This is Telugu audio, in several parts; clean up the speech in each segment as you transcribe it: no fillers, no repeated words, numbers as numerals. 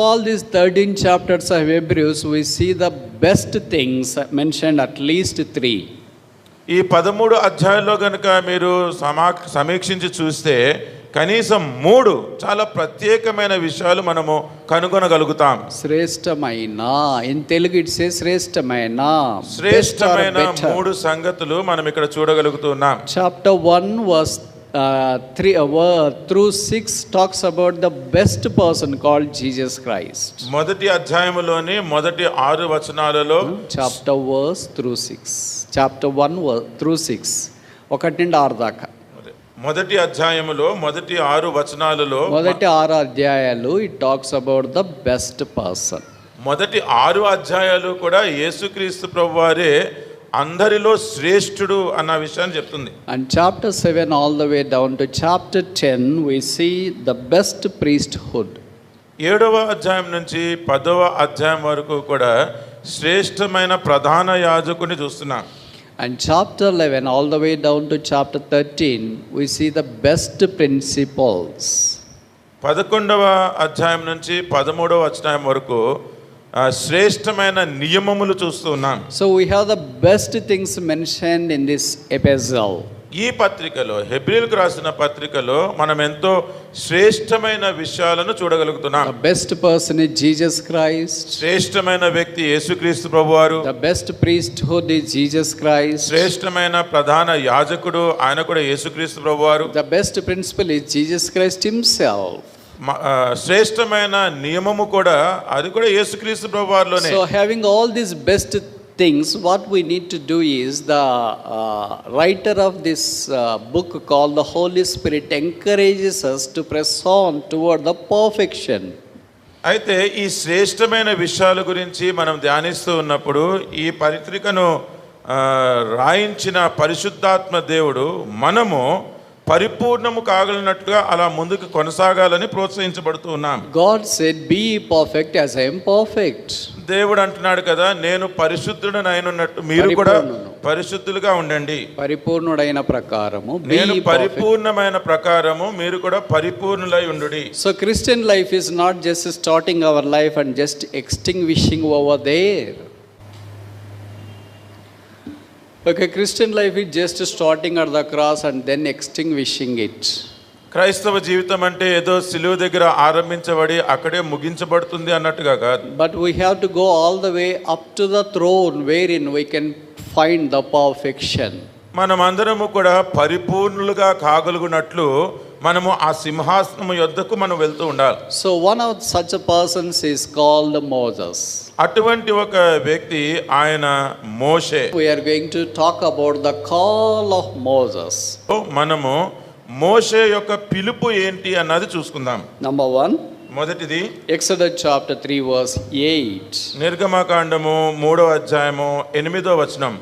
all these 13 chapters of Hebrews, we see the best things mentioned, at least 3. ఈ 13 అధ్యాయాల్లో కనుక మీరు సమీక్షించి చూస్తే కనీసం 3 చాలా ప్రత్యేకమైన విషయాలు మనము కనుగొనగలుగుతాం. శ్రేష్టమైన, ఇన్ తెలుగు ఇట్ సేస్ శ్రేష్టమైన 3 సంగతులు మనం ఇక్కడ చూడగలుగుతున్నాం. Chapter 1 verse 3 through 6 talks about the best person called Jesus Christ. మొదటి అధ్యాయములోని మొదటి 6 వచనాలలో chapter verse through 6, chapter 1 through 6, 1 నుండి 6 దాకా. మొదటి అధ్యాయములో మొదటి 6 వచనాలలో, మొదటి 6 అధ్యాయాలు it talks about the best person. మొదటి 6 అధ్యాయాలు కూడా యేసుక్రీస్తు ప్రభువారే అందరిలో శ్రేష్ఠుడు అన్న విషయాన్ని చెప్తుంది. And chapter 7 all the way down to chapter 10 we see the best priesthood. 7వ అధ్యాయం నుంచి 10వ అధ్యాయం వరకు కూడా శ్రేష్టమైన ప్రధాన యాజకుని చూస్తున్నాం. And chapter 11 all the way down to chapter 13 we see the best principles. 11వ అధ్యాయం నుంచి 13వ అధ్యాయం వరకు శ్రేష్టమైన నియమములు చూస్తున్నాం. So we have the best things mentioned in this epistle. ఈ పత్రికలో, హెబ్రీయులకు రాసిన పత్రికలో మనం ఎంతో శ్రేష్టమైన విషయాలను చూడగలుగుతున్నాం. The best person is Jesus Christ. శ్రేష్టమైన వ్యక్తి యేసుక్రీస్తు ప్రభువారు. The best priesthood is Jesus Christ. శ్రేష్టమైన ప్రధాన యాజకుడు ఆయన కూడా యేసుక్రీస్తు ప్రభువారు. The best principle is Jesus Christ himself. శ్రేష్టమైన నియమము కూడా అది కూడా యేసుక్రీస్తు ప్రభువారిలోనే. So having all these best things, what we need to do is, the writer of this book called the Holy Spirit encourages us to press on toward the perfection. అయితే ఈ శ్రేష్టమైన విషయాల గురించి మనం ధ్యానిస్తూ ఉన్నప్పుడు ఈ పత్రికను రాయించిన పరిశుద్ధాత్మ దేవుడు మనము పరిపూర్ణము కాగలిగినట్లుగా అలా ముందుకు కొనసాగాలని ప్రోత్సహించబడుతూ ఉన్నాం. God said, be perfect as I am perfect. దేవుడు అంటున్నాడు కదా, నేను పరిశుద్ధుడనైనట్టు మీరు కూడా పరిశుద్ధులుగా ఉండండి. పరిపూర్ణుడైన ప్రకారము, నేను పరిపూర్ణమైన ప్రకారము మీరు కూడా పరిపూర్ణులై ఉండుడి. So Christian life is not just starting our life and just extinguishing over there. Okay, Christian life is just starting at the cross and then extinguishing it. క్రైస్తవ జీవితం అంటే ఏదో సిలువ దగ్గర ఆరంభించబడి అక్కడే ముగించబడుతుంది అన్నట్టుగా కాదు. But we have to go all the way up to the throne wherein we can find the perfection. మనం అందరము కూడా పరిపూర్ణులుగా కాగలుగునట్లు మనము ఆ సింహాసనము యొద్దకు మనం వెళ్తూ ఉండాలి. So one of such a persons is called Moses. అటువంటి ఒక వ్యక్తి ఆయన మోషే. We are going to talk about the call of Moses. మనము మోషే యొక్క పిలుపు ఏంటి అన్నది చూసుకుందాం. Number 1, మొదటిది Exodus chapter 3 verse 8. నిర్గమకాండము 3వ అధ్యాయము 8వ వచనం.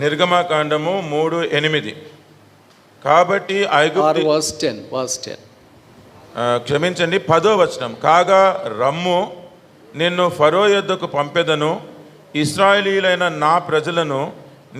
నిర్గమకాండము 3:8. కాబట్టి ఐగుప్తు క్షమించండి 10వ వచనం. కాగా రమ్ము, నిన్ను ఫరో యొద్దకు పంపెదను, ఇశ్రాయేలీయులైన నా ప్రజలను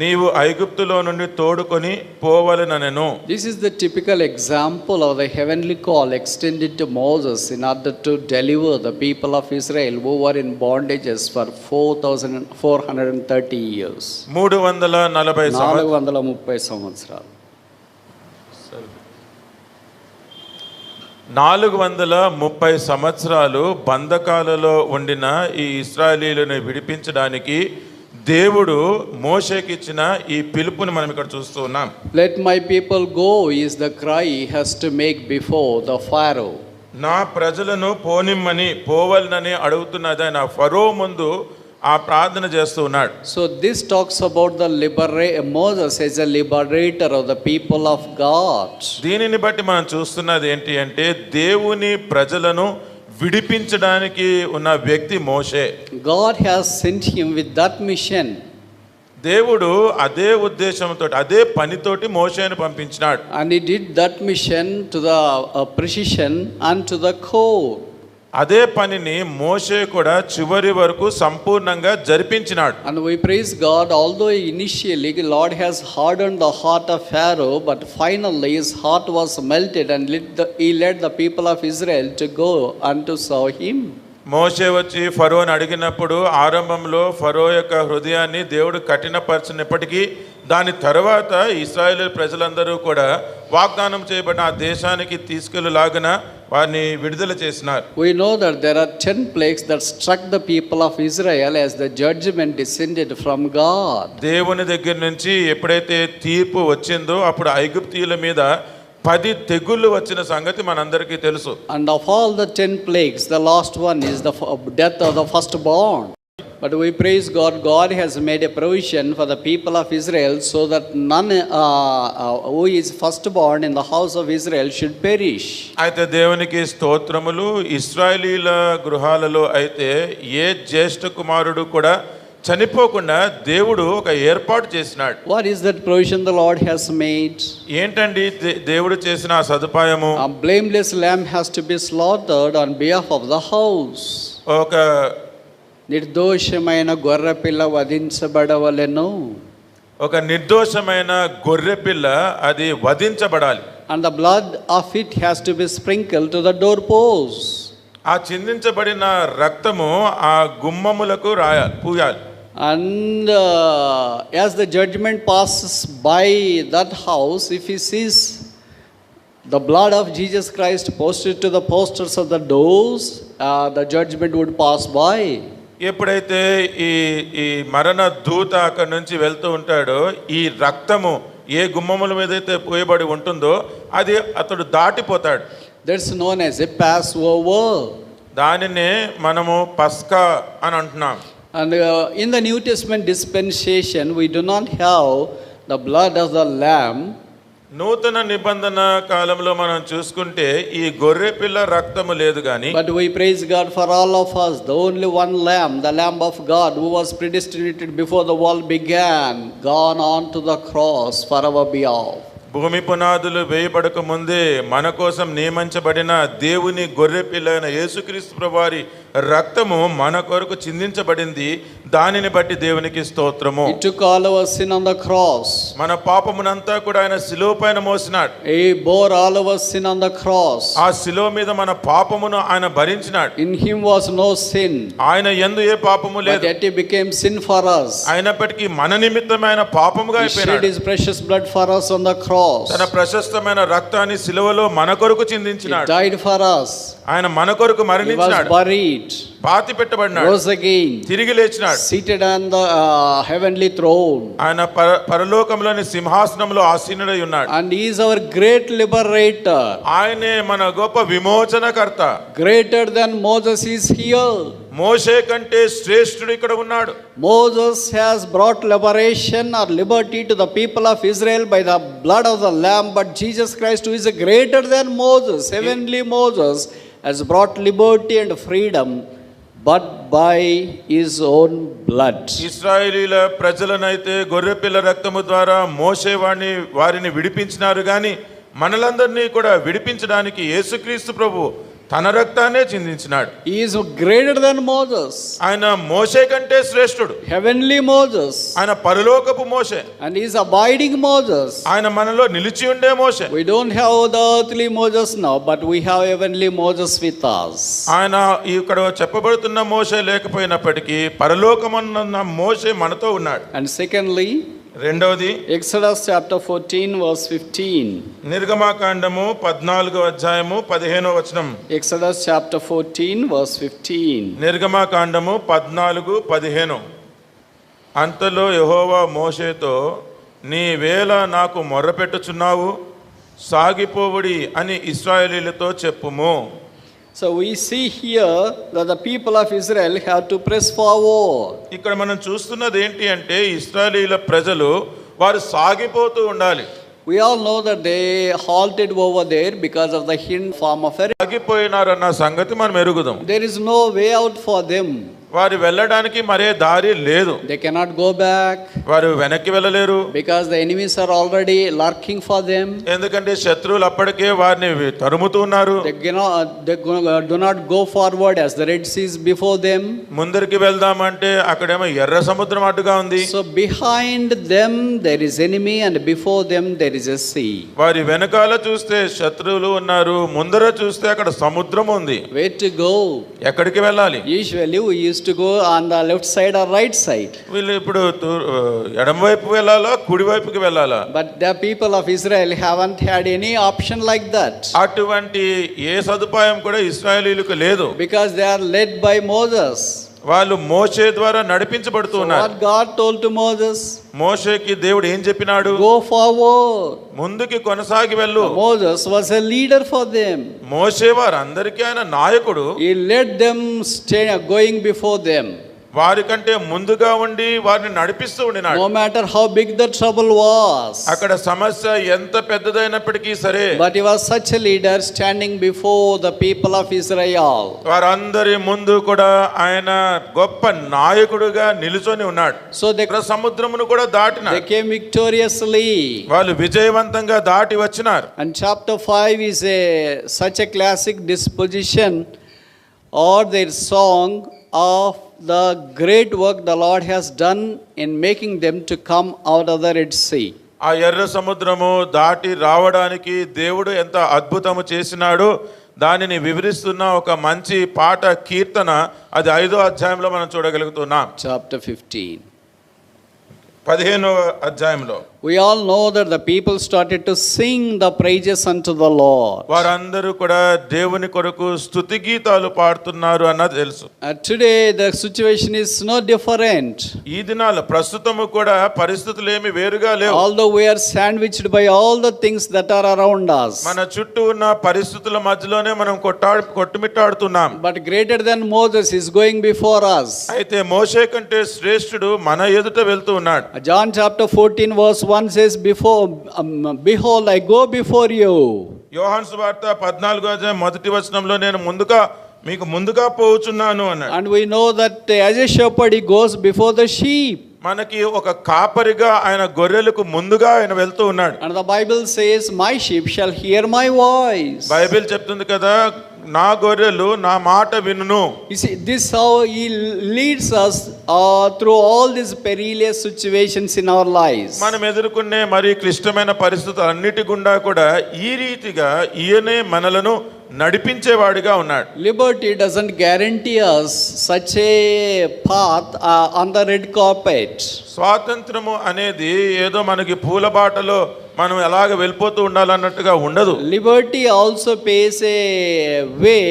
నీవు ఐగుప్తులో నుండి తోడుకొని పోవలెననెను. This is the typical example of the heavenly call extended to Moses in order to deliver the people of Israel who were in bondages for 430 years. 430 సంవత్సరాలు. 430 సంవత్సరాలు బంధకాలలో ఉండిన ఈ ఇశ్రాయేలీయులను విడిపించడానికి దేవుడు మోషేకి ఇచ్చిన ఈ పిలుపుని మనం ఇక్కడ చూస్తూ ఉన్నాం. Let my people go is the cry he has to make before the Pharaoh. నా ప్రజలను పోనిమ్మని పోవలనని అడుగుతున్నది ఆయన ఫరో ముందు ఆ ప్రార్థన చేస్తూ ఉన్నాడు. So this talks about the Moses as a liberator of the people of God. దీనిని బట్టి మనం చూస్తున్నది ఏంటి అంటే దేవుని ప్రజలను విడిపించడానికి ఉన్న వ్యక్తి మోషే. God has sent him with that mission. దేవుడు అదే ఉద్దేశంతో అదే పనితోటి మోషేను పంపించినాడు. And he did that mission to the precision and to the core. అదే పనిని మోషే కూడా చివరి వరకు సంపూర్ణంగా జరిపించినాడు. And we praise God, although initially Lord has hardened the heart of Pharaoh, but finally his heart was melted and he led the people of Israel to go and to serve him. మోషే వచ్చి ఫరోని అడిగినప్పుడు ఆరంభంలో ఫరో యొక్క హృదయాన్ని దేవుడు కఠినపరిచినప్పటికీ దాని తర్వాత ఇశ్రాయేలు ప్రజలందరూ కూడా వాగ్దానం చేయబడిన ఆ దేశానికి తీసుకెళ్లాగిన వారిని విడుదల చేసినారు. We know that there are 10 plagues that struck the people of Israel as the judgment descended from God. దేవుని దగ్గర నుంచి ఎప్పుడైతే తీర్పు వచ్చిందో అప్పుడు ఐగుప్తీయుల మీద 10 తెగుళ్ళు వచ్చిన సంగతి మనందరికీ తెలుసు. And of all the 10 plagues, the last one is the death of the firstborn. But we praise God, God has made a provision for the people of Israel so that none who is firstborn in the house of Israel should perish. అయితే దేవునికి స్తోత్రములు. ఇశ్రాయేలీల గృహాలలో అయితే ఏ జ్యేష్ఠ కుమారుడు కూడా చనిపోకుండా దేవుడు ఒక ఏర్పాటు చేసినాడు. What is that provision the Lord has made? ఏంటండి దేవుడు చేసిన ఆ సదుపాయము? A blameless lamb has to be slaughtered on behalf of the house. ఒక నిర్దోషమైన గొర్రెపిల్ల వధించబడవలెను. ఒక నిర్దోషమైన గొర్రెపిల్ల అది వధించబడాలి. And the blood of it has to be sprinkled to the doorposts. ఆ చిందించబడిన రక్తము ఆ గుమ్మములకు పూయాలి. And as the judgment passes by that house, if he sees the blood of Jesus Christ posted to the posters of the doors, the judgment would pass by. ఎప్పుడైతే ఈ మరణ దూత అక్కడి నుంచి వెళ్తూ ఉంటాడో ఈ రక్తము ఏ గుమ్మముల మీద అయితే పోయబడి ఉంటుందో అది అతడు దాటిపోతాడు. That's known as a Passover. దానినే మనము పస్కా అని అంటున్నాం. And in the New Testament dispensation, we do not have the blood of the lamb. నూతన నిబంధన కాలంలో మనం చూసుకుంటే ఈ గొర్రె పిల్ల రక్తము లేదు కానీ, But we praise God for all of us, the only one lamb, the Lamb of God, who was predestinated before the world began, gone on to the cross for our behalf. భూమి పునాదులు వేయబడక ముందే మన కోసం నియమించబడిన దేవుని గొర్రె పిల్ల అయిన యేసుక్రీస్తు ప్రభువారి రక్తము మన కొరకు చిందించబడింది. దానిని బట్టి దేవునికి స్తోత్రము. He took all our sin on the cross. మన పాపమునంతా కూడా ఆయన శిలువ పైన మోసినాడు. He bore all our sin on the cross. ఆ శిలువ మీద మన పాపమును ఆయన భరించినాడు. In him was no sin. ఆయన యందు ఏ పాపము But లేదు. yet he became sin for us. అయినప్పటికీ మన నిమిత్తమైన పాపముగా He shed అయిపోయినాడు. his precious blood for us on the cross. తన ప్రశస్తమైన రక్తాన్ని శిలువలో మన కొరకు He చిందించినాడు. died for us. ఆయన మన కొరకు He was మరణించినాడు. buried, పాతి పెట్టబడినాడు, rose again, తిరిగి లేచినాడు. seated on the heavenly throne. ఆయన పరలోకంలోని సింహాసనంలో ఆసీనుడై ఉన్నాడు. And he is our great liberator. ఆయనే మన గొప్ప విమోచనకర్త. Greater than Moses is here. మోషే కంటే శ్రేష్ఠుడు ఇక్కడ ఉన్నాడు. Moses has brought liberation or liberty to the people of Israel by the blood of the Lamb, but Jesus Christ, who is greater than Moses, heavenly Moses, has brought liberty and freedom, but by his own blood. ఇశ్రాయేలీల ప్రజలనైతే గొర్రెపిల్ల రక్తము ద్వారా మోషే వారిని విడిపించినారు కానీ మనలందరినీ కూడా విడిపించడానికి యేసుక్రీస్తు ప్రభు తన రక్తాన్నే చిందించినాడు. He is greater than Moses. ఆయన మోషే కంటే శ్రేష్ఠుడు. Heavenly Moses. ఆయన పరలోకపు మోషే. And he is abiding Moses. ఆయన మనలో నిలిచి ఉండే మోషే. We don't have the earthly Moses now, but we have heavenly Moses with us. ఆయన ఇక్కడ చెప్పబడుతున్న మోషే లేకపోయినప్పటికీ పరలోకమన్న మోషే మనతో ఉన్నాడు. And secondly, రెండవది Exodus chapter 14 verse 15. నిర్గమాకాండము 14వ అధ్యాయము 15వ వచనం. Exodus chapter 14 verse 15. నిర్గమాకాండము 14:15. అంతలో యెహోవా మోషేతో నీవేళ నాకు మొర్రపెట్టుచున్నావు, సాగిపోవుడి అని ఇశ్రాయేలీయులతో చెప్పుము. So we see here that the people of Israel have to press forward. ఇక్కడ మనం చూస్తున్నది ఏంటి అంటే ఇశ్రాయేలీయుల ప్రజలు వారు సాగిపోతూ ఉండాలి. We all know that they halted over there because of the hind form of a. సాగిపోయినారన్న సంగతి మనం ఎరుగుదాం. There is no way out for them. వారు వెళ్ళడానికి మరే దారి లేదు. They cannot go back వారు వెనక్కి వెళ్ళలేరు. because the enemies are already lurking for them. ఎందుకంటే శత్రువులు అప్పటికే వారిని తరుముతూ ఉన్నారు. They do not go forward as the Red Sea is before them. ముందరికి వెళ్దామంటే అక్కడేమో ఎర్ర సముద్రం అడ్డుగా ఉంది. So behind them there is enemy and before them there is a sea. వారి వెనకాల చూస్తే శత్రువులు ఉన్నారు, ముందర చూస్తే అక్కడ సముద్రం ఉంది. Where to go? ఎక్కడికి వెళ్ళాలి? Usually we used to go on the left side or right side. వీళ్ళు ఇప్పుడు ఎడమ వైపు వెళ్ళాలా, కుడి వైపుకి వెళ్ళాలా? But the people of Israel haven't had any option like that. అటువంటి ఏ సదుపాయం కూడా ఇశ్రాయేలీయులకు లేదు. Because they are led by Moses. వాళ్ళు మోషే ద్వారా నడిపించబడుతున్నారు. What God told to Moses? మోషేకి దేవుడు ఏం చెప్పినాడు? Go forward. ముందుకి కొనసాగి వెళ్ళు. Moses was a leader for them. మోషే వారందరికీ ఆయన నాయకుడు. He led them going before them. వారికంటే ముందుగా ఉండి వారిని నడిపిస్తూ ఉండినాడు. No matter how big the trouble was. అక్కడ సమస్య ఎంత పెద్దదైనప్పటికీ సరే. But he was such a leader standing before the people of Israel. వారందరి ముందు కూడా ఆయన గొప్ప నాయకుడిగా నిలుచొని ఉన్నాడు. So they సముద్రమును కూడా దాటినారు. They came victoriously. వాళ్ళు విజయవంతంగా దాటి వచ్చినారు. And chapter 5 is such a classic disposition or their song of the great work the Lord has done in making them to come out of the Red Sea. ఆ ఎర్ర సముద్రము దాటి రావడానికి దేవుడు ఎంత అద్భుతము చేసినాడో దానిని వివరిస్తున్న ఒక మంచి పాట కీర్తన, అది 5వ అధ్యాయంలో మనం చూడగలుగుతున్నాం. Chapter 15. 15వ అధ్యాయంలో We all know that the people started to sing the praises unto the Lord. వారందరూ కూడా దేవుని కొరకు స్తుతి గీతాలు పాడుతున్నారు అన్నది తెలుసు. Today the situation is no different. ఈ దినాల ప్రస్తుతము కూడా పరిస్థితులు ఏమి వేరుగా లేవు. Although we are sandwiched by all the things that are around us. మన చుట్టూ ఉన్న పరిస్థితుల మధ్యలోనే మనం కొట్టుమిట్టాడుతున్నాం. But greater than Moses is going before us. అయితే మోషే కంటే శ్రేష్ఠుడు మన ఎదుట వెళ్తూ ఉన్నాడు. John chapter 14 verse 1 says, behold, I go before you. యోహాను సువార్త 14వ అధ్యాయం 1వ వచనంలో నేను మీకు ముందుగా పోవుచున్నాను అన్నాడు. And we know that as a shepherd he goes before the sheep. మనకి ఒక కాపరిగా ఆయన గొర్రెలకు ముందుగా ఆయన వెళ్తూ ఉన్నాడు. And the Bible says, my sheep shall hear my voice. Bible చెప్తుంది కదా, నా గొర్రెలు నా మాట వినును. You see, this how he leads us through all these perilous situations in our lives. మనం ఎదుర్కొనే మరి క్లిష్టమైన పరిస్థితులు అన్నిటి గుండా కూడా ఈ రీతిగా ఈయనే మనలను నడిపించేవాడిగా ఉన్నాడు. Liberty doesn't guarantee us such a path on the red carpet. స్వాతంత్రము అనేది ఏదో మనకి పూలబాటలో మనం ఎలాగ వెళ్ళిపోతూ ఉండాలన్నట్టుగా ఉండదు. Liberty also pays a way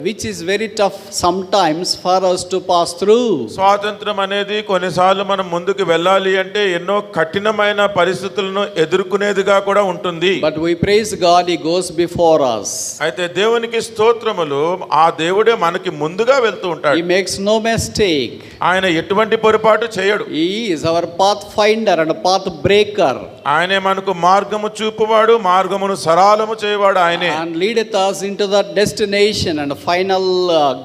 which is very tough sometimes for us to pass through. స్వాతంత్రం అనేది కొన్నిసార్లు మనం ముందుకు వెళ్ళాలి అంటే ఎన్నో కఠినమైన పరిస్థితులను ఎదుర్కొనేదిగా కూడా ఉంటుంది. But we praise God, he goes before us. అయితే దేవునికి స్తోత్రములు, ఆ దేవుడే మనకి ముందుగా వెళ్తూ ఉంటాడు. He makes no mistake. ఆయన ఎటువంటి పొరపాటు చేయడు. He is our pathfinder and path breaker. ఆయనే మనకు మార్గము చూపువాడు, మార్గమును సరళము చేయవాడు ఆయనే. And leadeth us into the destination and final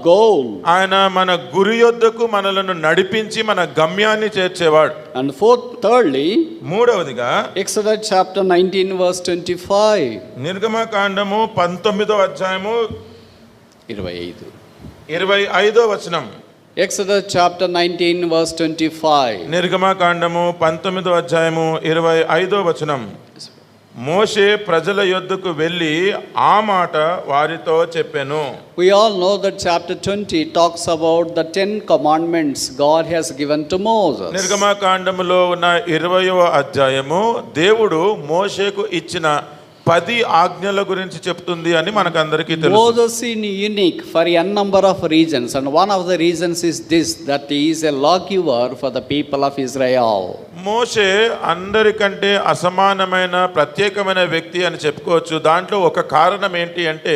goal. ఆయన మన గురి యొద్దకు మనలను నడిపించి మన గమ్యాన్ని చేర్చేవాడు. And thirdly, మూడవదిగా Exodus chapter 19 verse 25. నిర్గమకాండము 19వ అధ్యాయము 25వ వచనం. Exodus chapter 19 verse 25. నిర్గమకాండము 19వ అధ్యాయము 25వ వచనం. మోషే ప్రజల యొద్దకు వెళ్ళి ఆ మాట వారితో చెప్పెను. We all know that chapter 20 talks about the 10 commandments God has given to Moses. నిర్గమకాండములో ఉన్న 20వ అధ్యాయము దేవుడు మోషేకు ఇచ్చిన 10 ఆజ్ఞల గురించి చెప్తుంది అని మనకందరికీ తెలుసు. Moses is unique for a number of reasons, and one of the reasons is this, that he is a lawgiver for the people of Israel. మోషే అందరికంటే అసమానమైన ప్రత్యేకమైన వ్యక్తి అని చెప్పుకోవచ్చు. దాంట్లో ఒక కారణం ఏంటి అంటే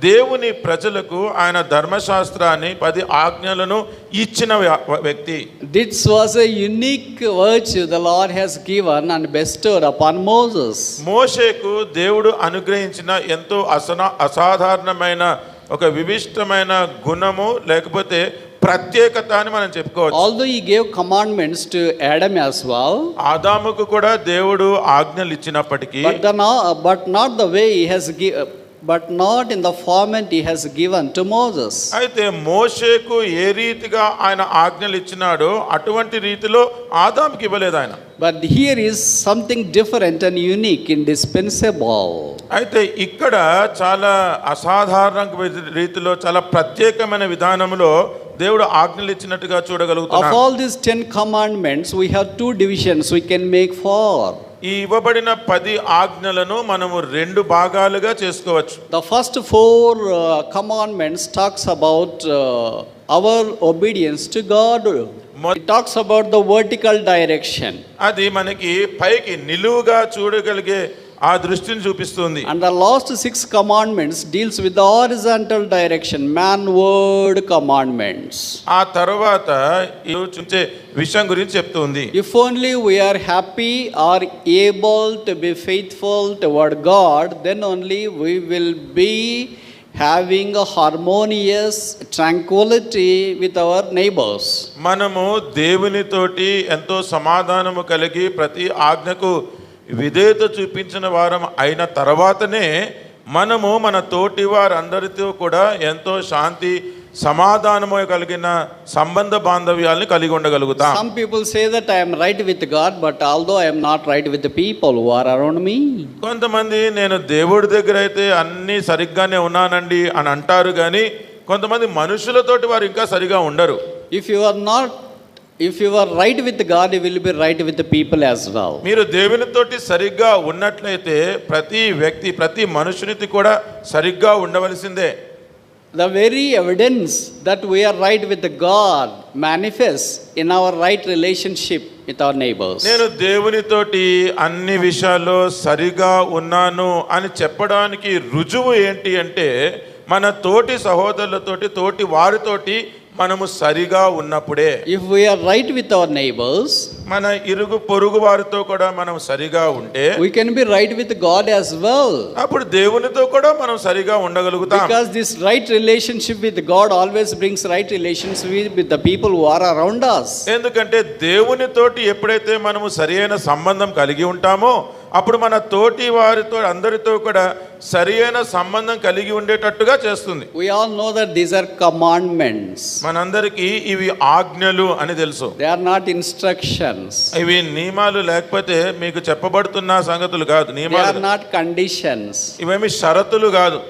దేవుని ప్రజలకు ఆయన ధర్మశాస్త్రాన్ని 10 ఆజ్ఞలను ఇచ్చిన వ్యక్తి. This was a unique virtue the Lord has given and bestowed upon Moses. మోషేకు దేవుడు అనుగ్రహించిన ఎంతో అసాధారణమైన ఒక విశిష్టమైన గుణము లేకపోతే ప్రత్యేకత అని మనం చెప్పుకోవచ్చు. Although he gave commandments to Adam as well, ఆదాముకు కూడా దేవుడు ఆజ్ఞలు ఇచ్చినప్పటికీ but not the way he has but not in the format he has given to Moses. అయితే మోషేకు ఏ రీతిగా ఆయన ఆజ్ఞలు ఇచ్చినాడో అటువంటి రీతిలో ఆదాముకి ఇవ్వలేదు ఆయన. But here is something different and unique, indispensable. అయితే ఇక్కడ చాలా అసాధారణ రీతిలో చాలా ప్రత్యేకమైన విధానంలో దేవుడు ఆజ్ఞలు ఇచ్చినట్టుగా చూడగలుగుతున్నాం. Of all these 10 commandments, we have 2 divisions we can make 4. ఈ ఇవ్వబడిన 10 ఆజ్ఞలను మనము 2 భాగాలుగా చేసుకోవచ్చు. The first 4 commandments talks about our obedience to God. It talks about the vertical direction. అది మనకి పైకి నిలువుగా చూడగలిగే ఆ దృష్టిని చూపిస్తుంది. And the last 6 commandments deals with the horizontal direction, manward commandments. ఆ తర్వాత ఈ చూచే విషయం గురించి చెప్తుంది. If only we are happy or able to be faithful toward God, then only we will be having a harmonious tranquility with our neighbors. మనము దేవునితోటి ఎంతో సమాధానము కలిగి ప్రతి ఆజ్ఞకు విధేయత చూపించిన వారం అయిన తర్వాతనే మనము మన తోటి వారందరితో కూడా ఎంతో శాంతి సమాధానము కలిగిన సంబంధ బాంధవ్యాలను కలిగి ఉండగలుగుతాం. Some people say that I am right with God, but although I am not right with the people who are around me. కొంతమంది నేను దేవుడి దగ్గర అయితే అన్నీ సరిగ్గానే ఉన్నానండి అని అంటారు కానీ కొంతమంది మనుషులతోటి వారు ఇంకా సరిగా ఉండరు. If you are right with God, you will be right with the people as well. మీరు దేవునితోటి సరిగ్గా ఉన్నట్లయితే ప్రతి వ్యక్తి ప్రతి మనుషునితో కూడా సరిగ్గా ఉండవలసిందే. The very evidence that we are right with God manifests in our right relationship with our neighbors. నేను దేవునితోటి అన్ని విషయాల్లో సరిగా ఉన్నాను అని చెప్పడానికి రుజువు ఏంటి అంటే మన తోటి సహోదరులతోటి తోటి వారితోటి మనము సరిగా ఉన్నప్పుడే. If we are right with our neighbors, మన ఇరుగు పొరుగు వారితో కూడా మనం సరిగా ఉంటే we can be right with God as well. అప్పుడు దేవునితో కూడా మనం సరిగా ఉండగలుగుతాం. Because this right relationship with God always brings right relations with the people who are around us. ఎందుకంటే దేవునితోటి ఎప్పుడైతే మనము సరియైన సంబంధం కలిగి ఉంటామో అప్పుడు మన తోటి వారితో అందరితో కూడా సరియైన సంబంధం కలిగి ఉండేటట్టుగా చేస్తుంది. We all know that these are commandments. మనందరికీ ఇవి ఆజ్ఞలు అని తెలుసు. They are not instructions. ఇవి నియమాలు లేకపోతే మీకు చెప్పబడుతున్న సంగతులు కాదు. They నియమాలు are not conditions. ఇవేమి షరతులు కాదు.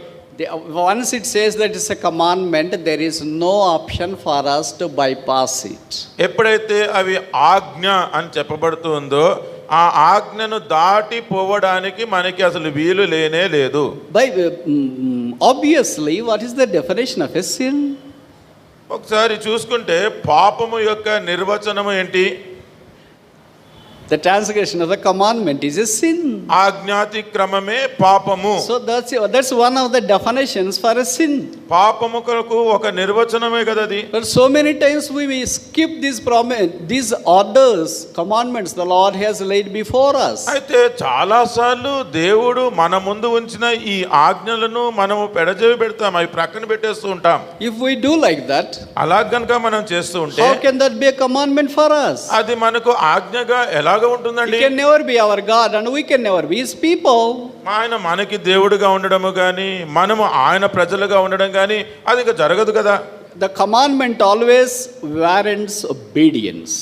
Once it says that it's a commandment, there is no option for us to bypass it. ఎప్పుడైతే అవి ఆజ్ఞ అని చెప్పబడుతుందో ఆ ఆజ్ఞను దాటిపోవడానికి మనకి అసలు వీలు లేనే లేదు. Obviously, what is the definition of a sin? ఒకసారి చూసుకుంటే పాపము యొక్క నిర్వచనము ఏంటి? The transgression of the commandment is a sin. ఆజ్ఞాతిక్రమమే పాపము. So that's one of the definitions for a sin. పాపముకు ఒక నిర్వచనమే కదా అది. But so many times we skip these orders, commandments the Lord has laid before us. అయితే చాలా సార్లు దేవుడు మన ముందు ఉంచిన ఈ ఆజ్ఞలను మనము పెడజెవి పెడతాం, అవి ప్రక్కన పెట్టేస్తూ ఉంటాం. If we do like that, అలా గనుక మనం చేస్తూ ఉంటే how can that be a commandment for us? అది మనకు ఆజ్ఞగా ఎలాగ ఉంటుందండి? He can never be our God and we can never be his people. ఆయన మనకి దేవుడిగా ఉండడము కానీ మనము ఆయన ప్రజలుగా ఉండడం కానీ అది ఇంకా జరగదు కదా. The commandment always warrants obedience.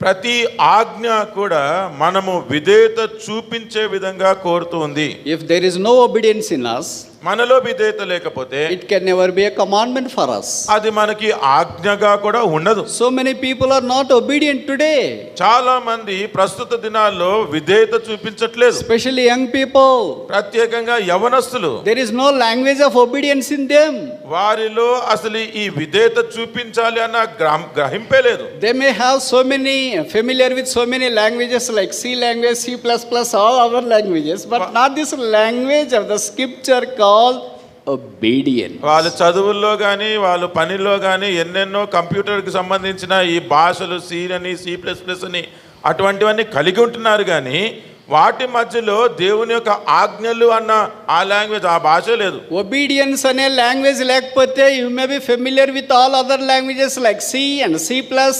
ప్రతి ఆజ్ఞ కూడా మనము విధేయత చూపించే విధంగా కోరుతుంది. If there is no obedience in us, మనలో విధేయత లేకపోతే it can never be a commandment for us. అది మనకి ఆజ్ఞగా కూడా ఉండదు. So many people are not obedient today. చాలా మంది ప్రస్తుత దినాల్లో విధేయత చూపించట్లేదు. Especially young people. ప్రత్యేకంగా యవనస్తులు. There is no language of obedience in them. వారిలో అసలు ఈ విధేయత చూపించాలి అన్న గ్రహింపే లేదు. They may have so many familiar with so many languages like C language, C++, all other languages, but not this language of the scripture called obedience. వాళ్ళ చదువుల్లో కానీ వాళ్ళ పనిలో కానీ ఎన్నెన్నో కంప్యూటర్కి సంబంధించిన ఈ భాషలు సి అని C++ అని అటువంటివన్నీ కలిగి ఉంటున్నారు కానీ వాటి మధ్యలో దేవుని యొక్క ఆజ్ఞలు అన్న ఆ లాంగ్వేజ్, ఆ భాష లేదు. Obedience అనే లాంగ్వేజ్ లేకపోతే you may be familiar with all other languages like C and C++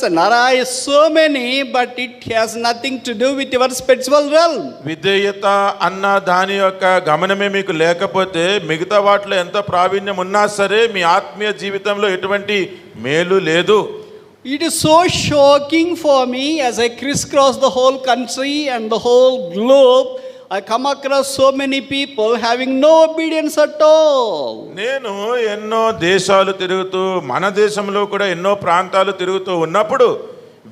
and RI, so many, but it has nothing to do with your spiritual realm. విధేయత అన్న దాని యొక్క గమనమే మీకు లేకపోతే మిగతా వాటిలో ఎంత ప్రావీణ్యం ఉన్నా సరే మీ ఆత్మీయ జీవితంలో ఎటువంటి మేలు లేదు. It is so shocking for me as I crisscross the whole country and the whole globe. I come across so many people having no obedience at all. నేను ఎన్నో దేశాలు తిరుగుతూ మన దేశంలో కూడా ఎన్నో ప్రాంతాలు తిరుగుతూ ఉన్నప్పుడు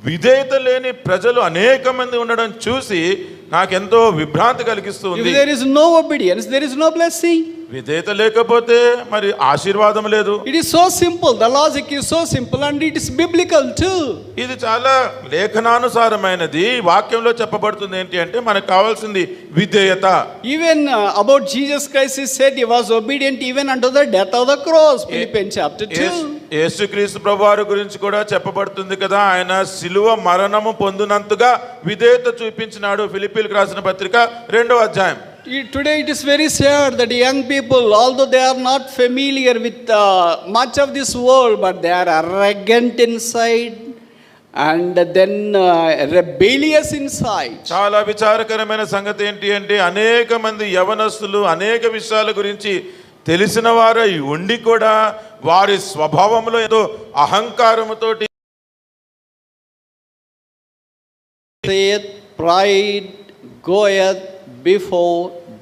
విధేయత లేని ప్రజలు అనేక మంది ఉండడం చూసి నాకెంతో విభ్రాంతి కలిగిస్తూ If ఉంది. there is no obedience, there is no blessing. విధేయత లేకపోతే మరి ఆశీర్వాదం లేదు. It is so simple. The logic is so simple and it is biblical too. ఇది చాలా లేఖనానుసారమైనది. వాక్యంలో చెప్పబడుతుంది ఏంటి అంటే మనకు కావాల్సింది విధేయత. Even about Jesus Christ, he said he was obedient even unto the death of the cross. Philippians chapter 2. యేసుక్రీస్తు ప్రభువారి గురించి కూడా చెప్పబడుతుంది కదా, ఆయన సిలువ మరణము పొందినంతగా విధేయత చూపించినాడు. ఫిలిప్పీలకు రాసిన పత్రిక 2వ అధ్యాయం. Today it is very sad that young people, although they are not familiar with much of this world, but they are arrogant inside and then rebellious inside. చాలా విచారకరమైన సంగతి ఏంటి అంటే అనేక మంది యవనస్తులు అనేక విషయాల గురించి తెలిసిన వారై ఉండి కూడా వారి స్వభావంలో ఏదో అహంకారముతోటి Pride goeth before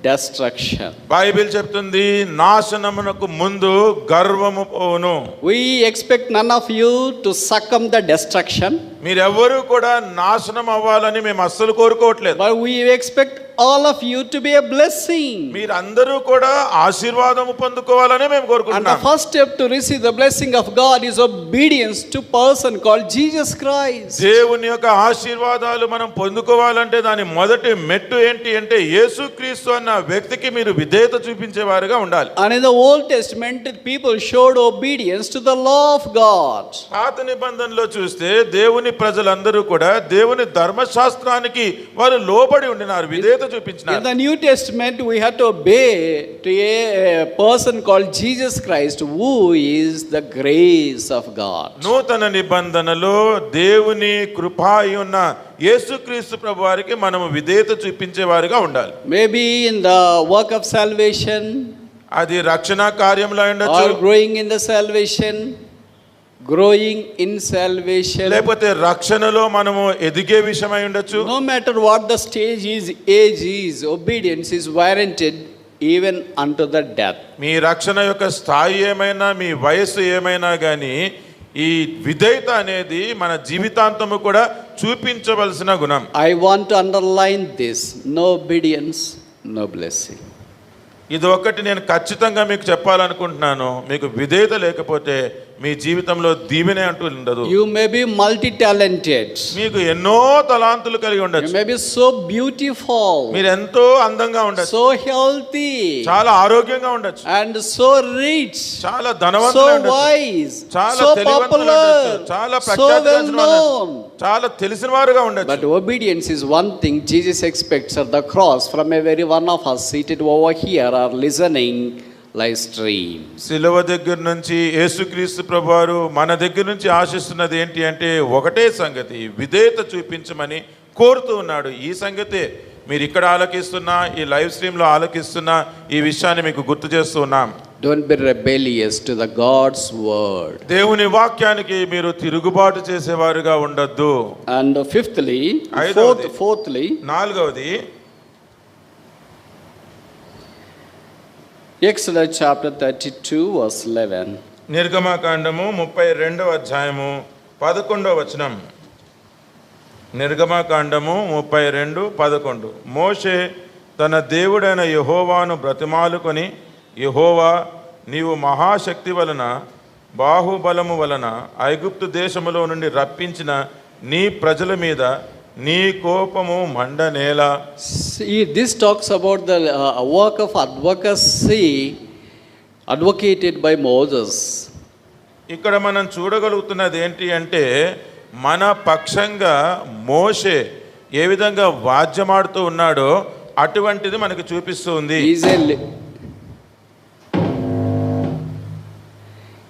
destruction. Bible చెప్తుంది నాశనమునకు ముందు గర్వము పోవును. We expect none of you to succumb the destruction. మీరెవ్వరూ కూడా నాశనం అవ్వాలని మేము అస్సలు కోరుకోవట్లేదు. But we expect all of you to be a blessing. మీరందరూ కూడా ఆశీర్వాదము పొందుకోవాలని మేము And the కోరుకుంటున్నాం. first step to receive the blessing of God is obedience to person called Jesus Christ. దేవుని యొక్క ఆశీర్వాదాలు మనం పొందుకోవాలంటే దాని మొదటి మెట్టు ఏంటి అంటే యేసుక్రీస్తు అన్న వ్యక్తికి మీరు విధేయత చూపించేవారుగా ఉండాలి. And in the Old Testament, people showed obedience to the law of God. పాత నిబంధనలో చూస్తే దేవుని ప్రజలందరూ కూడా దేవుని ధర్మశాస్త్రానికి వారు లోబడి ఉండినారు, విధేయత In చూపించినారు. the New Testament, we have to obey to a person called Jesus Christ, who is the grace of God. నూతన నిబంధనలో దేవుని కృప అయి ఉన్న యేసుక్రీస్తు ప్రభువారికి మనము విధేయత చూపించేవారుగా ఉండాలి. Maybe in the work of salvation, అది రక్షణ కార్యంలో ఉండొచ్చు, or growing in the salvation, growing in salvation. లేకపోతే రక్షణలో మనము ఎదిగే విషయమై ఉండొచ్చు. No matter what the stage is, age is, obedience is warranted even unto the death. మీ రక్షణ యొక్క స్థాయి ఏమైనా మీ వయస్సు ఏమైనా కానీ ఈ విధేయత అనేది మన జీవితాంతము కూడా చూపించవలసిన గుణం. I want to underline this: no obedience, no blessing. ఇది ఒకటి నేను ఖచ్చితంగా మీకు చెప్పాలనుకుంటున్నాను. మీకు విధేయత లేకపోతే మీ జీవితంలో దీవెనే అంటూ ఉండదు. You may be multi-talented. మీకు ఎన్నో తలాంతులు కలిగి You ఉండొచ్చు. may be so beautiful, మీరు ఎంతో అందంగా ఉండొచ్చు, so healthy, చాలా ఆరోగ్యంగా ఉండొచ్చు, and so rich, చాలా so ధనవంతులు ఉండొచ్చు, wise, చాలా so తెలివంతులు popular, ఉండొచ్చు, చాలా so ప్రఖ్యాతి well గాంచిన వాళ్ళు, known. చాలా తెలిసిన వారుగా ఉండొచ్చు. But obedience is one thing Jesus expects at the cross from every one of us seated over here or listening live stream. సిలువ దగ్గర నుంచి యేసుక్రీస్తు ప్రభువారు మన దగ్గర నుంచి ఆశిస్తున్నది ఏంటి అంటే ఒకటే సంగతి, విధేయత చూపించమని కోరుతూ ఉన్నాడు. ఈ సంగతే మీరు ఇక్కడ ఆలకిస్తున్నా, ఈ లైవ్ స్ట్రీమ్లో ఆలకిస్తున్నా ఈ విషయాన్ని మీకు గుర్తు చేస్తూ ఉన్నాం. Don't be rebellious to the God's word. దేవుని వాక్యానికి మీరు తిరుగుబాటు చేసేవారుగా ఉండొద్దు. And fifthly, ఐదవది. fourthly, నాలుగవది Exodus chapter 32 verse 11. నిర్గమకాండము 32వ అధ్యాయము 11వ వచనం. నిర్గమకాండము 32:11. మోషే తన దేవుడైన యెహోవాను బ్రతిమాలుకొని, యెహోవా, నీవు మహాశక్తి వలన బాహుబలము వలన ఐగుప్తు దేశములో నుండి రప్పించిన నీ ప్రజల మీద నీ కోపము మండనేలా. See, this talks about the work of advocacy advocated by Moses. ఇక్కడ మనం చూడగలుగుతున్నది ఏంటి అంటే మన పక్షంగా మోషే ఏ విధంగా వాద్యమాడుతూ ఉన్నాడో అటువంటిది మనకి చూపిస్తూ ఉంది.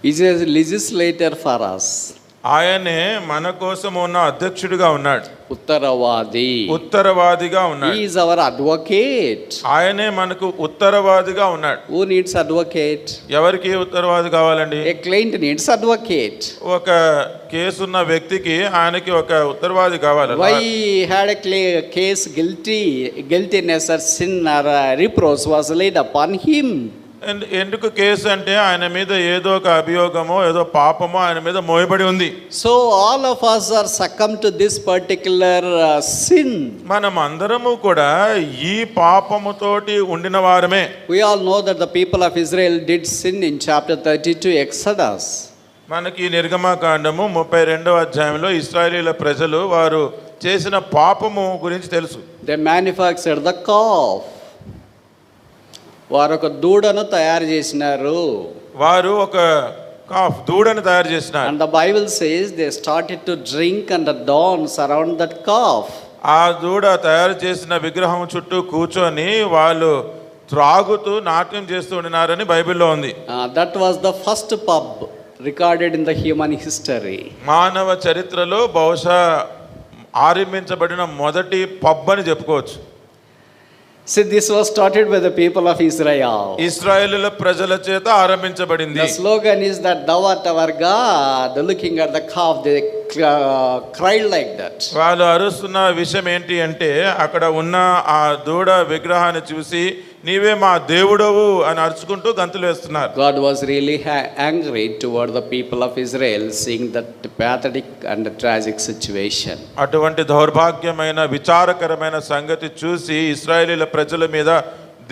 Is a legislator for us. ఆయనే మన కోసం ఉన్న అధ్యక్షుడిగా ఉన్నాడు. ఉత్తరవాదిగా ఉన్నాడు. He is our advocate. ఆయనే మనకు ఉత్తరవాదిగా ఉన్నాడు. Who needs advocate? ఎవరికి ఉత్తరవాది కావాలండి? A client needs advocate. ఒక కేసు ఉన్న వ్యక్తికి ఆయనకి ఒక ఉత్తరవాది కావాలి. Why he had a case guiltiness or sin or reproach was laid upon him. ఎందుకు కేసు అంటే ఆయన మీద ఏదో ఒక అభియోగమో ఏదో పాపమో ఆయన మీద మోయబడి ఉంది. So all of us are succumbed to this particular sin. మనం అందరము కూడా ఈ పాపముతోటి ఉండిన వారమే. We all know that the people of Israel did sin in chapter 32 Exodus. మనకి నిర్గమకాండము 32వ అధ్యాయంలో ఇశ్రాయేలీయుల ప్రజలు వారు చేసిన పాపము గురించి తెలుసు. They manufactured the calf. వారు ఒక దూడను తయారు చేసినారు. వారు ఒక దూడను తయారు చేసినారు. And the Bible says they started to drink and dance around that calf. ఆ దూడ తయారు చేసిన విగ్రహం చుట్టూ కూర్చొని వాళ్ళు త్రాగుతూ నాట్యం చేస్తూ ఉన్నారని బైబిల్లో ఉంది. That was the first pub recorded in the human history. మానవ చరిత్రలో బహుశా ఆరంభించబడిన మొదటి పబ్ అని చెప్పుకోవచ్చు. See, this was started by the people of Israel. ఇశ్రాయేలుల ప్రజల చేత ఆరంభించబడింది. The slogan is that thou art our God. Looking at the calf, they cried like that. వాళ్ళు అరుస్తున్న విషయం ఏంటి అంటే అక్కడ ఉన్న ఆ దూడ విగ్రహాన్ని చూసి నీవే మా దేవుడవు అని అరుచుకుంటూ గంతులు వేస్తున్నారు. God was really angry toward the people of Israel seeing that pathetic and tragic situation. అటువంటి దౌర్భాగ్యమైన విచారకరమైన సంగతి చూసి ఇశ్రాయేలీయుల ప్రజల మీద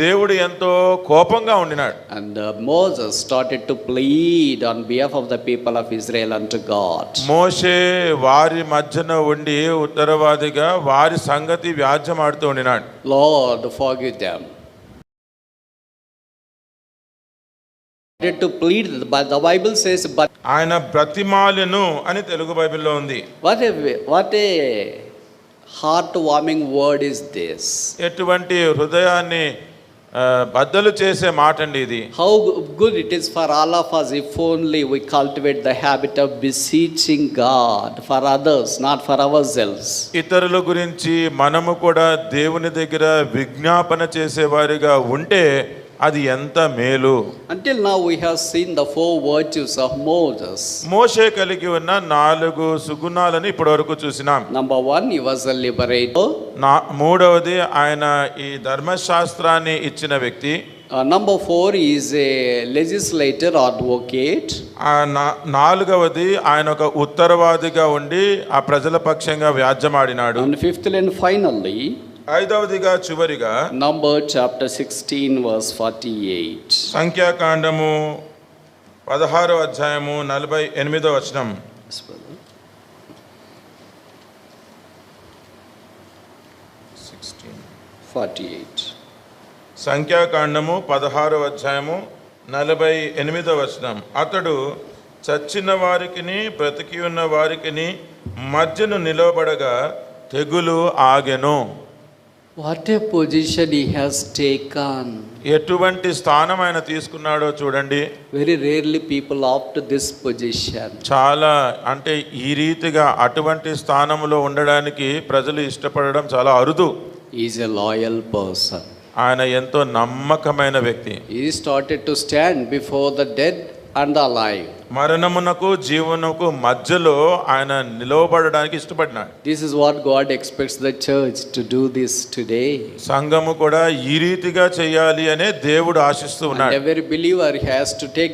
దేవుడు ఎంతో కోపంగా ఉండినాడు. And Moses started to plead on behalf of the people of Israel unto God. మోషే వారి మధ్యన ఉండి ఉత్తరవాదిగా వారి సంగతి వ్యాజ్యమాడుతూ ఉండినాడు. Lord, forgive them. To plead, but the Bible says but ఆయన బ్రతిమాలెను అని తెలుగు బైబిల్లో ఉంది. What a heart-warming word is this. ఎటువంటి హృదయాన్ని బద్దలు చేసే మాట అండి ఇది. How good it is for all of us if only we cultivate the habit of beseeching God for others, not for ourselves. ఇతరుల గురించి మనము కూడా దేవుని దగ్గర విజ్ఞాపన చేసేవారిగా ఉంటే అది ఎంత మేలు. Until now we have seen the 4 virtues of Moses. మోషే కలిగి ఉన్న 4 సుగుణాలను ఇప్పటివరకు చూసినాం. Number 1, he was a liberator. మూడవది ఆయన ఈ ధర్మశాస్త్రాన్ని ఇచ్చిన వ్యక్తి. Number 4, he is a legislator, advocate. నాలుగవది ఆయన ఒక ఉత్తరవాదిగా ఉండి ఆ ప్రజల పక్షంగా వ్యాజ్యమాడినాడు. And fifthly and finally, ఐదవదిగా చివరిగా Number chapter 16 verse 48. సంఖ్యాకాండము 16వ అధ్యాయము 48వ వచనం. 48. సంఖ్యాకాండము 16వ అధ్యాయము 48వ వచనం. అతడు చచ్చిన వారికిని బ్రతికి ఉన్న వారికిని మధ్యను నిలబడగా తెగులు ఆగెను. What a position he has taken. ఎటువంటి స్థానం ఆయన తీసుకున్నాడో చూడండి. Very rarely people opt this position. చాలా అంటే ఈ రీతిగా అటువంటి స్థానంలో ఉండడానికి ప్రజలు ఇష్టపడడం చాలా అరుదు. He is a loyal person. ఆయన ఎంతో నమ్మకమైన వ్యక్తి. He started to stand before the dead and the alive. మరణమునకు జీవనకు మధ్యలో ఆయన నిలవబడడానికి ఇష్టపడినాడు. This is what God expects the church to do this today. సంఘము కూడా ఈ రీతిగా చేయాలి అనే దేవుడు ఆశిస్తూ ఉన్నాడు. Every believer has to take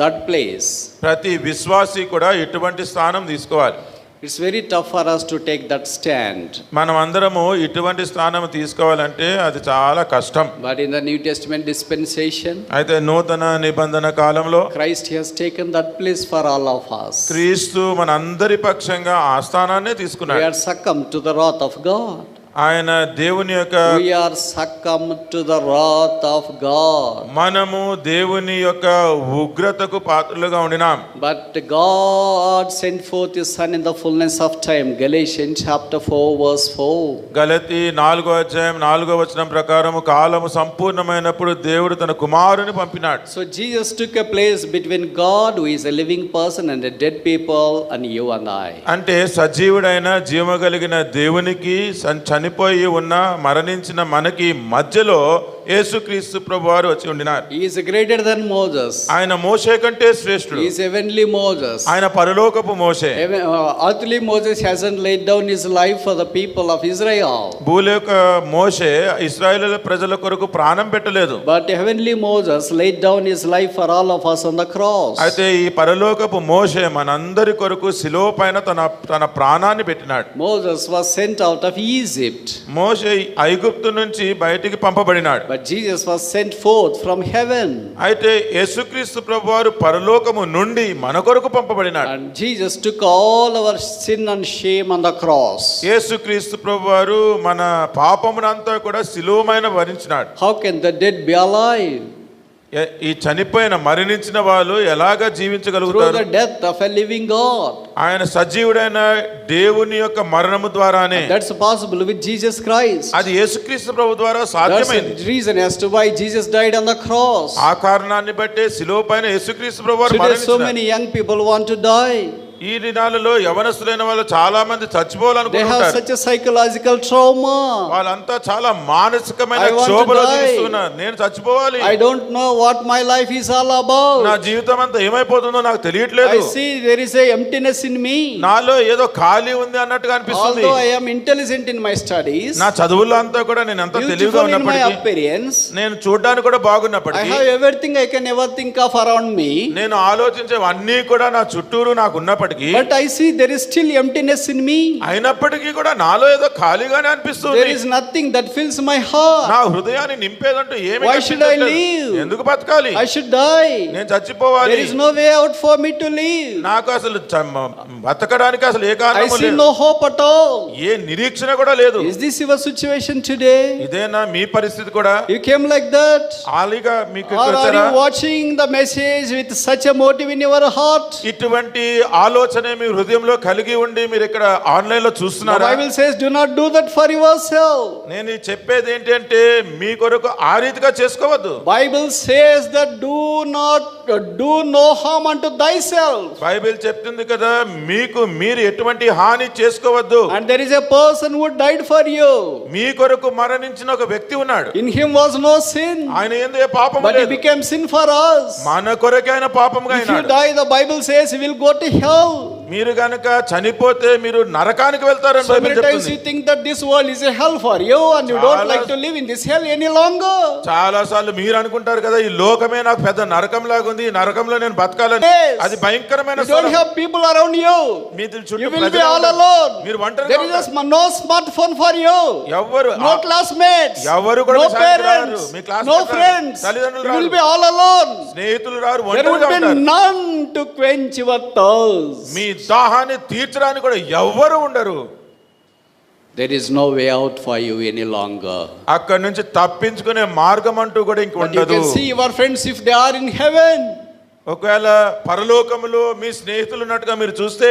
that place. ప్రతి విశ్వాసి కూడా ఇటువంటి స్థానం తీసుకోవాలి. It's very tough for us to take that stand. మనం అందరము ఇటువంటి స్థానం తీసుకోవాలంటే అది చాలా కష్టం. But in the New Testament dispensation, అయితే నూతన నిబంధన కాలంలో Christ has taken that place for all of us. క్రీస్తు మనందరి పక్షంగా ఆ స్థానాన్నే తీసుకున్నాడు. We are succumbed to the wrath of God. ఆయన దేవుని యొక్క We are succumbed to the wrath of God. మనము దేవుని యొక్క ఉగ్రతకు పాత్రలుగా ఉండినాం. But God sent forth His Son in the fullness of time. Galatians chapter 4 verse 4. గలతీ 4వ అధ్యాయం 4వ వచనం ప్రకారము కాలము సంపూర్ణమైనప్పుడు దేవుడు తన కుమారుని పంపినాడు. So Jesus took a place between God, who is a living person, and the dead people, and you and I. అంటే సజీవుడైన జీవగలిగిన దేవునికి చనిపోయి ఉన్న మరణించిన మనకి మధ్యలో యేసుక్రీస్తు ప్రభువారు వచ్చి ఉండినారు. He is greater than Moses. ఆయన మోషే కంటే శ్రేష్ఠుడు. He is heavenly Moses. ఆయన పరలోకపు మోషే. Earthly Moses hasn't laid down his life for the people of Israel. భూలోక మోషే ఇశ్రాయేలు ప్రజల కొరకు ప్రాణం పెట్టలేదు. But heavenly Moses laid down his life for all of us on the cross. అయితే ఈ పరలోకపు మోషే మనందరి కొరకు శిలువ పైన తన ప్రాణాన్ని పెట్టినాడు. Moses was sent out of Egypt. మోషే ఐగుప్తు నుంచి బయటికి పంపబడినాడు. But Jesus was sent forth from heaven. అయితే యేసుక్రీస్తు ప్రభువారు పరలోకము నుండి మన కొరకు పంపబడినాడు. And Jesus took all our sin and shame on the cross. యేసుక్రీస్తు ప్రభువారు మన పాపమునంతా కూడా శిలువమైన భరించినాడు. How can the dead be alive? ఈ చనిపోయిన మరణించిన వాళ్ళు ఎలాగా Through జీవించగలుగుతారు? the death of a living God. ఆయన సజీవుడైన దేవుని యొక్క మరణము ద్వారానే. That's possible with Jesus Christ. అది యేసుక్రీస్తు ప్రభు ద్వారా That's సాధ్యమైంది. the reason as to why Jesus died on the cross. ఆ కారణాన్ని బట్టే శిలువ పైన యేసుక్రీస్తు ప్రభు వారు Today so మరణించారు. many young people want to die. ఈ దినాలలో యవనస్తులైన వాళ్ళు చాలా మంది They have చచ్చిపోవాలనుకుంటారు. such a psychological trauma. వాళ్ళంతా చాలా మానసికమైన I want to క్షోభలో die. జీవిస్తున్నారు. నేను చచ్చిపోవాలి, I don't know what my life is all నా about. జీవితం అంతా ఏమైపోతుందో నాకు తెలియట్లేదు, I see there is a emptiness in me. నాలో ఏదో ఖాళీ ఉంది అన్నట్టుగా అనిపిస్తుంది. Although I am intelligent in my studies, నా చదువుల్లో అంతా కూడా నేను ఎంత తెలివిగా beautiful in my ఉన్నప్పటికీ, appearance, నేను చూడడానికి కూడా I బాగున్నప్పటికీ, have everything I can ever think of around me. నేను ఆలోచించేవన్నీ కూడా నా చుట్టూరు నాకు ఉన్నప్పటికీ, But I see there is still emptiness in me. అయినప్పటికీ కూడా నాలో ఏదో ఖాళీగానే అనిపిస్తుంది. There is nothing that fills my heart. నా హృదయాన్ని నింపేదంటూ ఏమీ Why should I కనిపించట్లేదు. live? ఎందుకు బతకాలి? I should die. నేను చచ్చిపోవాలి. There is no way out for me to live. నాకు అసలు బతకడానికి అసలు ఏ I కారణము see లేదు, no hope at all. ఏ నిరీక్షణ కూడా లేదు. Is this your situation today? ఇదేనా మీ పరిస్థితి కూడా? You came like that? ఖాళీగా మీకు Or are వచ్చారా? you watching the message with such a motive in your heart? ఇటువంటి ఆలోచన మీ హృదయంలో కలిగి ఉండి మీరు ఇక్కడ ఆన్లైన్ లో The చూస్తున్నారా? Bible says, do not do that for yourself. నేను చెప్పేది ఏంటంటే మీ కొరకు ఆ రీతిగా చేసుకోవద్దు. Bible says that do no harm unto thyself. Bible చెప్తుంది కదా, మీకు మీరు ఎటువంటి హాని చేసుకోవద్దు. And there is a person who died for you. మీ కొరకు మరణించిన ఒక వ్యక్తి ఉన్నాడు. In him was no sin, ఆయన యందు ఏ పాపము but he లేదు. became sin for us. మన కొరకే ఆయన పాపముగా If you అయినాడు. die, the Bible says you will go to hell. మీరు గనుక చనిపోతే మీరు నరకానికి వెళ్తారని So బైబిల్ many times చెప్తుంది. you think that this world is a hell for you and you don't like to live in this hell any longer. చాలా సార్లు మీరు అనుకుంటారు కదా, ఈ లోకమే నాకు పెద్ద నరకం లాగా ఉంది, ఈ నరకంలో నేను బతకాలని. Yes. అది భయంకరమైన You don't స్థలం. have people around you. మీ చుట్టూ You will be ప్రజలు all ఉంటారు. alone. మీరు ఒంటరిగా There is ఉంటారు. no smartphone for you. ఎవ్వరు No classmates. ఎవరు కూడా No మీ సహాయానికి రారు. parents. మీ క్లాస్ No రారు. friends. తల్లిదండ్రులు You will రారు. be all alone. స్నేహితులు రారు, There would ఒంటరిగా be ఉంటారు. none to quench your thirst. మీ దాహాన్ని తీర్చడానికి కూడా ఎవ్వరు ఉండరు. There is no way out for you any longer. అక్కడ నుంచి తప్పించుకునే మార్గం అంటూ కూడా ఇంక But you ఉండదు. can see your friends if they are in heaven. ఒకవేళ పరలోకములో మీ స్నేహితులు ఉన్నట్టుగా మీరు చూస్తే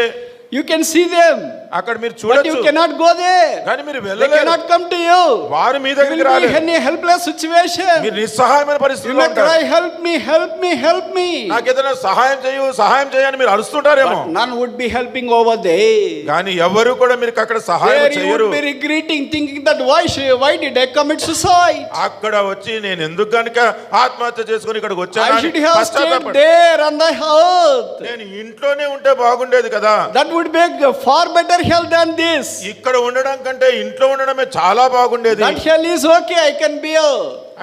You can see them. అక్కడ మీరు But చూడొచ్చు, you cannot go there. కానీ మీరు They వెళ్ళలేరు. cannot come to you. వారు మీ You దగ్గరికి will be రాలేరు. in a helpless situation. మీరు నిస్సహాయమైన You పరిస్థితిలో may ఉంటారు. cry, help me, help me, help me. నాకు ఏదైనా సహాయం చేయని మీరు అరుస్తుంటారేమో, But none would be helping over there. కానీ ఎవరు కూడా మీరు అక్కడ సహాయం There you చేయరు. would be regretting, thinking that why did I commit suicide? అక్కడ వచ్చి నేను ఎందుకు కనుక ఆత్మహత్య చేసుకుని ఇక్కడికి వచ్చాను I అని should have stayed పశ్చాత్తాపడు. there on the earth. నేను ఇంట్లోనే ఉంటే బాగుండేది కదా. That would be a far better hell than this. ఇక్కడ ఉండడం కంటే ఇంట్లో ఉండడమే చాలా బాగుండేది. That hell is okay, I can bear.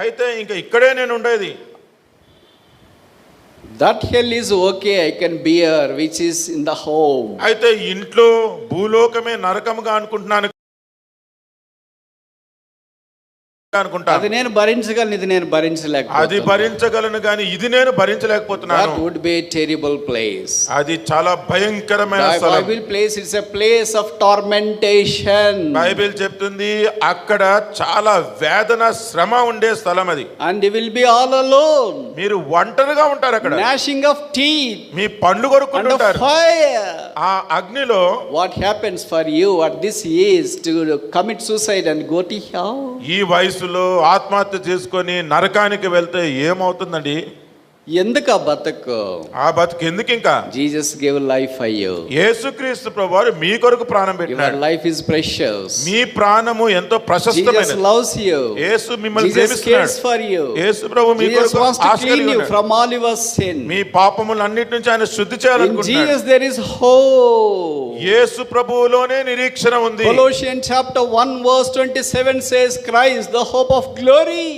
అయితే ఇంకా ఇక్కడే నేను ఉండేది. That hell is okay, I can bear, which is in the home. అయితే ఇంట్లో భూలోకమే నరకముగా అనుకుంటున్నాను అనుకుంటా. అది నేను భరించగలను, ఇది నేను అది భరించలేకపోతున్నాను. భరించగలను కానీ ఇది నేను భరించలేకపోతున్నాను. That would be a terrible place. అది చాలా భయంకరమైన The స్థలం. Bible place is a place of tormentation. Bible చెప్తుంది అక్కడ చాలా వేదన శ్రమ ఉండే స్థలం అది. And you will be all alone. మీరు ఒంటరిగా ఉంటారు అక్కడ. Gnashing of teeth. మీ పండ్లు And కొరుకుంటుంటారు. fire. ఆ అగ్నిలో What happens for you at this age to commit suicide and go to hell? ఈ వయసులో ఆత్మహత్య చేసుకొని నరకానికి వెళ్తే ఏమవుతుందండి? ఎందుకు ఆ బతుకు? ఆ బతుకు ఎందుకు ఇంకా? Jesus gave life for you. యేసుక్రీస్తు ప్రభువారు మీ కొరకు ప్రాణం Your పెట్టినాడు. life is precious. మీ ప్రాణము ఎంతో Jesus ప్రశస్తమైనది. loves you. యేసు మిమ్మల్ని Jesus cares ప్రేమిస్తున్నాడు. for you. Yesu Prabhu me Jesus కొరకు wants to ఆశ clean కలిగి you ఉన్నాడు. from all your sin. మీ పాపములన్నిటి నుంచి ఆయన శుద్ధి In చేయాలనుకుంటున్నాడు. Jesus there is hope. యేసు ప్రభువులోనే నిరీక్షణ ఉంది. Colossians chapter 1 verse 27 says Christ the hope of glory.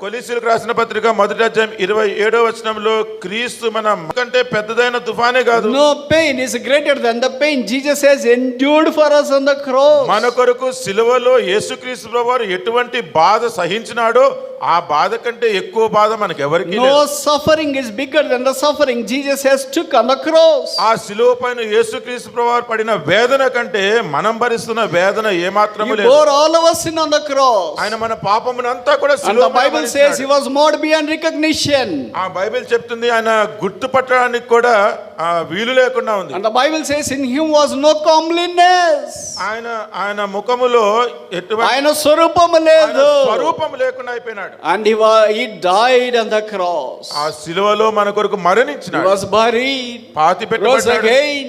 కొలీసీలకు రాసిన పత్రిక 1వ అధ్యాయం 27వ వచనంలో క్రీస్తు మన కంటే పెద్దదైన తుఫానే కాదు. No pain is greater than the pain Jesus has endured for us on the cross. మన కొరకు సిలువలో యేసుక్రీస్తు ప్రభువారు ఎటువంటి బాధ సహించినాడో ఆ బాధ కంటే ఎక్కువ బాధ మనకి ఎవరికీ No లేదు. suffering is bigger than the suffering Jesus has took on the cross. ఆ సిలువ పైన యేసుక్రీస్తు ప్రభువారు పడిన వేదన కంటే మనం భరిస్తున్న వేదన He ఏమాత్రము లేదు. bore all of us sin on the cross. ఆయన మన పాపమునంతా కూడా And సిలువ the Bible says he was marred beyond recognition. ఆ బైబిల్ చెప్తుంది ఆయన గుర్తుపట్టడానికి కూడా వీలు లేకుండా ఉంది. And the Bible says in him was no comeliness. ఆయన ముఖములో ఎటువంటి ఆయన స్వరూపము లేదు. స్వరూపం లేకుండా అయిపోయినాడు. And he died on the cross. ఆ సిలువలో మన కొరకు He మరణించినాడు. was buried, పాతి rose పెట్టబడ్డాడు, again,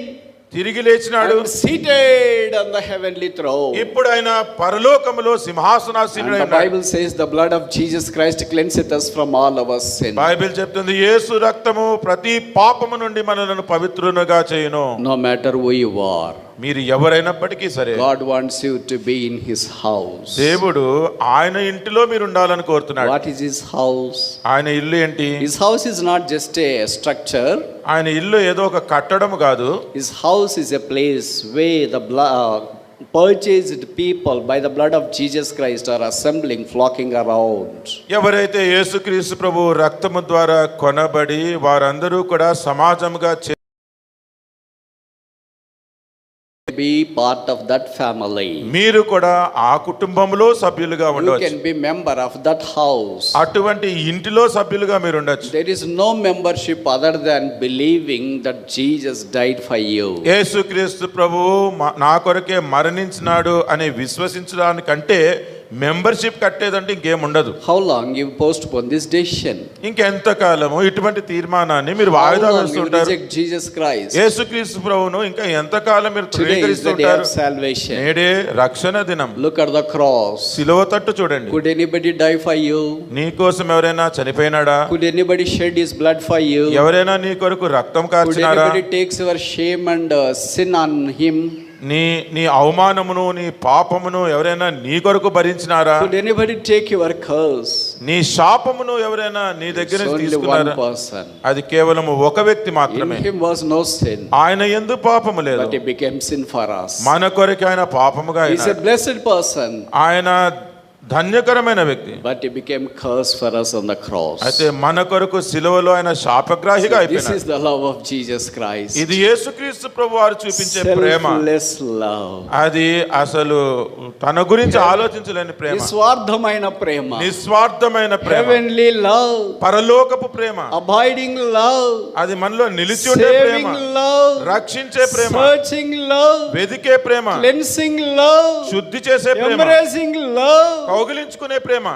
తిరిగి లేచినాడు. and seated on the heavenly throne. ఇప్పుడు ఆయన పరలోకములో And సింహాసనాసీనుడై the ఉన్నాడు. Bible says the blood of Jesus Christ cleanseth us from all our sin. Bible చెప్తుంది యేసు రక్తము ప్రతి పాపము నుండి మనలను పవిత్రులుగా చేయును. No matter who you are, మీరు ఎవరైనప్పటికీ సరే God wants you to be in his house. దేవుడు ఆయన ఇంటిలో మీరు ఉండాలని కోరుతున్నాడు. What is his house? ఆయన ఇల్లు ఏంటి? His house is not just a structure. ఆయన ఇల్లు ఏదో ఒక కట్టడం కాదు. His house is a place where the purchased people by the blood of Jesus Christ are assembling, flocking around. ఎవరైతే యేసుక్రీస్తు ప్రభు రక్తము ద్వారా కొనబడి వారందరూ కూడా సమాజంగా Be part of that family. మీరు కూడా ఆ కుటుంబంలో సభ్యులుగా You ఉండవచ్చు. can be member of that house. అటువంటి ఇంటిలో సభ్యులుగా మీరు ఉండొచ్చు. There is no membership other than believing that Jesus died for you. యేసుక్రీస్తు ప్రభువు నా కొరకే మరణించినాడు అని విశ్వసించడానికంటే మెంబర్షిప్ కట్టేదంటే ఇంకేం ఉండదు. How long you postpone this decision? ఇంకెంత కాలము ఇటువంటి తీర్మానాన్ని మీరు How వాయిదా long you వేస్తుంటారు? reject Jesus Christ? యేసుక్రీస్తు ప్రభువును ఇంకా ఎంత కాలం మీరు Today is the day తృణీకరిస్తుంటారు? of salvation. నేడే రక్షణ దినం. Look at the cross. సిలువ తట్టు చూడండి. Could anybody die for you? నీ కోసం ఎవరైనా చనిపోయినాడా? Could anybody shed his blood for you? ఎవరైనా నీ కొరకు రక్తం Could కార్చినారా? anybody takes your shame and sin on him? నీ అవమానమును నీ పాపమును ఎవరైనా నీ కొరకు భరించినారా? Could anybody take your curse? నీ శాపమును ఎవరైనా నీ దగ్గర It's నుంచి only one తీసుకున్నారా? person. అది కేవలం ఒక వ్యక్తి In మాత్రమే. him was no sin, ఆయన యందు పాపము లేదు. but he became sin for us. మన కొరకు ఆయన పాపముగా He's a అయినాడు. blessed person, ఆయన ధన్యకరమైన వ్యక్తి. but he became curse for us on the cross. అయితే మన కొరకు సిలువలో ఆయన శాపగ్రాహిగా This అయిపోయినాడు. is the love of Jesus Christ. ఇది యేసుక్రీస్తు ప్రభువారు చూపించే ప్రేమ. Selfless love. అది అసలు తన గురించి ఆలోచించలేని ప్రేమ, నిస్వార్థమైన ప్రేమ, నిస్వార్థమైన ప్రేమ, heavenly love, పరలోకపు ప్రేమ, abiding love, అది మనలో నిలిచి ఉండే ప్రేమ, saving love, రక్షించే ప్రేమ, searching love, వెదికే ప్రేమ, cleansing love, శుద్ధి చేసే ప్రేమ, embracing love, కౌగిలించుకునే ప్రేమ,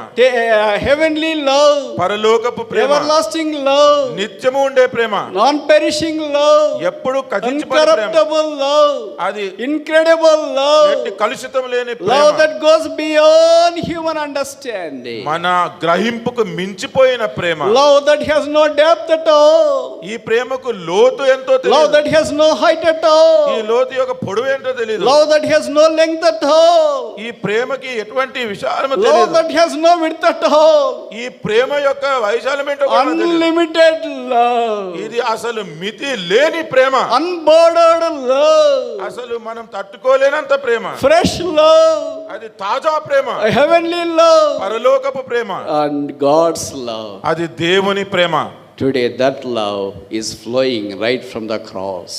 heavenly love, పరలోకపు ప్రేమ, everlasting love, నిత్యము ఉండే ప్రేమ, non-perishing love, ఎప్పుడు కదించబడే ప్రేమ, incorruptible love, అది incredible love, ఎట్టి కలుషితం లేని love Prema, that goes beyond human understanding, మన గ్రహింపుకు మించిపోయిన ప్రేమ, love that has no depth at all, ఈ ప్రేమకు లోతు ఎంతో love తెలియదు, that has no height at ఈ all, లోతు యొక్క పొడవు ఏంటో తెలియదు, love that has no length at all, ఈ ప్రేమకి ఎటువంటి విశాల విస్తారము Love తెలియదు. that has no width at all. ఈ ప్రేమ యొక్క వైశాల్యం ఏంటో కూడా మనకు తెలియదు. Unlimited love. ఇది అసలు మితి లేని ప్రేమ, Unbordered love. అసలు మనం తట్టుకోలేనంత ప్రేమ, Fresh love. అది తాజా ప్రేమ, A heavenly love. పరలోకపు ప్రేమ, And God's love. అది దేవుని ప్రేమ. Today that love is flowing right from the cross.